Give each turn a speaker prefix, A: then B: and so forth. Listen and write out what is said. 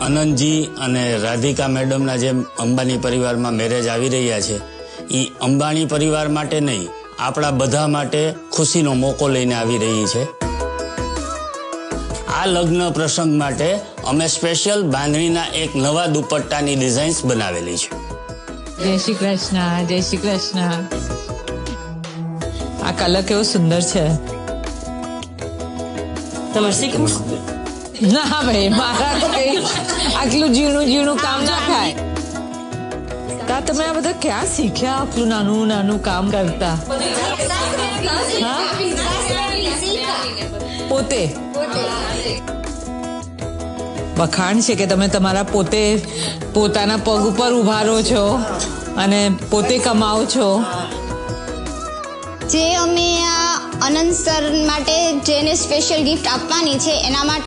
A: અનંતજી અને રાધિકા મેડમના જે અંબાણી પરિવારમાં મેરેજ આવી રહ્યા છે એ અંબાણી પરિવાર માટે નહીં, આપણા બધા માટે ખુશીનો મોકો લઈને આવી રહી છે. આ લગ્ન પ્રસંગ માટે અમે સ્પેશિયલ બાંધણીના એક નવા દુપટ્ટાની ડિઝાઇન્સ બનાવેલી છે.
B: જય શ્રી કૃષ્ણ, જય શ્રી કૃષ્ણ. આ કલર કેવો સુંદર છે.
C: તમે શીખવું?
B: ના ભાઈ, મારા તો કઈ આટલું ઝીણું કામ ના થાય. તમે આ બધા ક્યાં શીખ્યા આટલું નાનું નાનું કામ કરતા? પોતે વખાણ છે કે તમે તમારા પોતાના પગ ઉપર ઉભા રહો છો અને પોતે કમાઓ છો.
D: જે અમે આ અનંત સર માટે જેને સ્પેશિયલ ગિફ્ટ આપવાની છે એના માટે